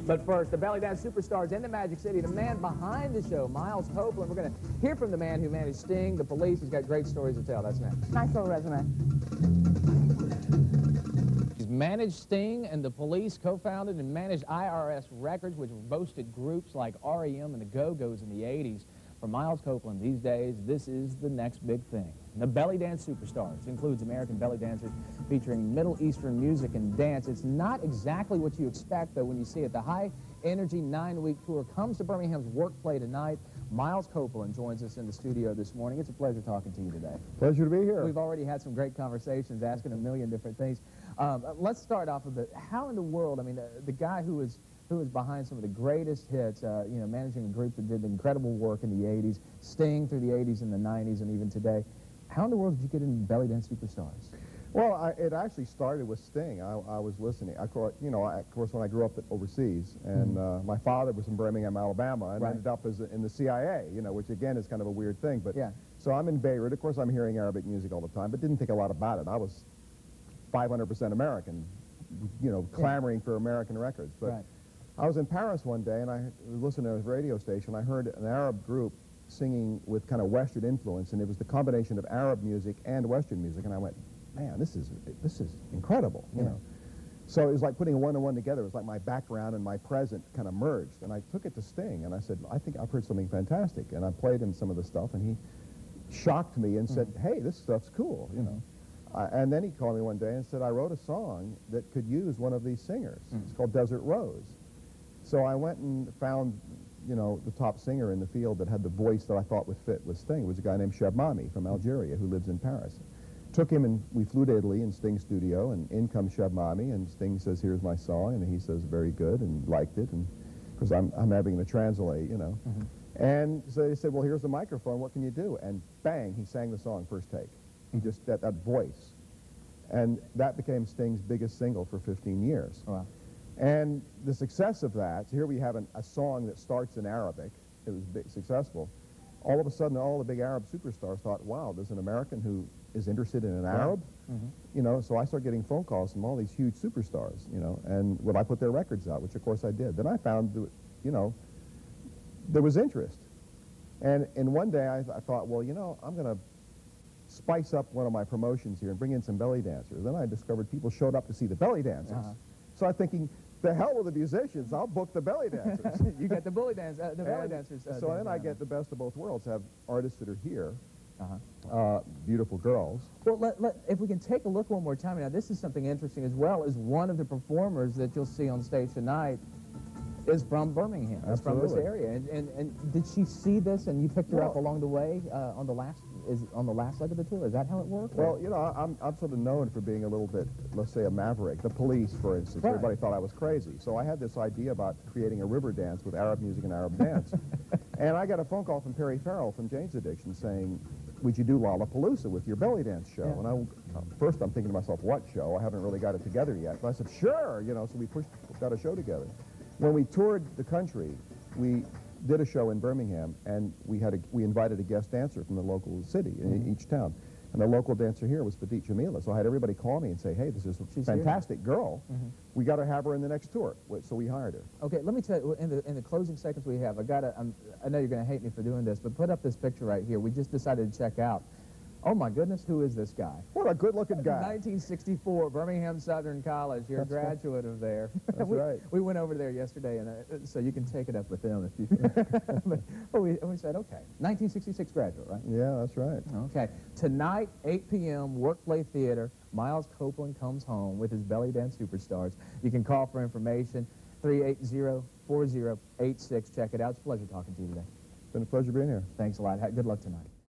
But first, the Bellydance superstars in the Magic City, the man behind the show, Miles Copeland. We're going to hear from the man who managed Sting, the Police. He's got great stories to tell. That's next. Nice little resume. He's managed Sting and the Police, co-founded and managed IRS Records, which boasted groups like REM and the Go-Go's in the 80s. For Miles Copeland these days, this is the next big thing. The Bellydance Superstars includes American belly dancers featuring Middle Eastern music and dance. It's not exactly what you expect, though, when you see it. The high-energy 9-week tour comes to Birmingham's Workplay tonight. Miles Copeland joins us in the studio this morning. It's a pleasure talking to you today. Pleasure to be here. We've already had some great conversations, asking a million different things. Let's start off with how in the world, I mean, the guy who is behind some of the greatest hits, you know, managing a group that did incredible work in the 80s, Sting through the 80s and the 90s and even today. How in the world did you get into Bellydance Superstars? Well, it actually started with Sting. I was listening. Of course, when I grew up overseas, and my father was in Birmingham, Alabama, and ended up in the CIA, which again is kind of a weird thing. But yeah. So I'm in Beirut. Of course, I'm hearing Arabic music all the time, but didn't think a lot about it. I was 500% American, clamoring for American records. But I was in Paris one day, and I was listening to a radio station. I heard an Arab group singing with kind of Western influence, and it was the combination of Arab music and Western music, and I went, man, this is incredible, you know. So it was like putting one and one together. It was like my background and my present kind of merged, and I took it to Sting, and I said, I think I've heard something fantastic, and I played him some of the stuff, and he shocked me and said, hey, this stuff's cool, you know. And then he called me one day and said, I wrote a song that could use one of these singers. It's called Desert Rose. So I went and found, the top singer in the field that had the voice that I thought would fit with Sting. It was a guy named Sheb Mami from Algeria who lives in Paris. Took him, and we flew to Italy in Sting's studio, and in comes Sheb Mami, and Sting says, here's my song, and he says, very good, and liked it, and because I'm having to translate, And so they said, well, here's the microphone, what can you do? And bang, he sang the song first take. He just, that voice. And that became Sting's biggest single for 15 years. Wow. And the success of that, so here we have a song that starts in Arabic. It was successful. All of a sudden, all the big Arab superstars thought, wow, there's an American who is interested in an Arab? So I started getting phone calls from all these huge superstars, and would I put their records out, which of course I did. Then I found, there was interest. And one day I thought, well, I'm going to spice up one of my promotions here and bring in some belly dancers. Then I discovered people showed up to see the belly dancers. So I'm thinking, the hell with the musicians, I'll book the belly dancers. You get the belly dancers. So then I get the best of both worlds, have artists that are here, beautiful girls. Well, if we can take a look one more time. Now, this is something interesting as well, as one of the performers that you'll see on stage tonight is from Birmingham, is from this area. And did she see this and you picked her up along the way on the last leg of the tour? Is that how it worked? Well, I'm sort of known for being a little bit, let's say, a maverick. The Police, for instance, everybody thought I was crazy. So I had this idea about creating a river dance with Arab music and Arab dance. And I got a phone call from Perry Farrell from Jane's Addiction saying, would you do Lollapalooza with your belly dance show? And first I'm thinking to myself, what show? I haven't really got it together yet. But I said, sure, so we got a show together. When we toured the country, we did a show in Birmingham, and we invited a guest dancer from the local city in each town. And the local dancer here was Petite Jamila. So I had everybody call me and say, hey, this is a fantastic girl. We got to have her in the next tour. So we hired her. Okay, let me tell you, in the closing seconds we have, I know you're going to hate me for doing this, but put up this picture right here. We just decided to check out. Oh, my goodness, who is this guy? What a good-looking guy. 1964, Birmingham Southern College. You're a graduate of there. That's right. We went over there yesterday, and so you can take it up with them if you... but we said, okay, 1966 graduate, right? Yeah, that's right. Okay. Tonight, 8 p.m., Workplay Theater, Miles Copeland comes home with his Bellydance Superstars. You can call for information, 380-4086. Check it out. It's a pleasure talking to you today. It's been a pleasure being here. Thanks a lot. Good luck tonight.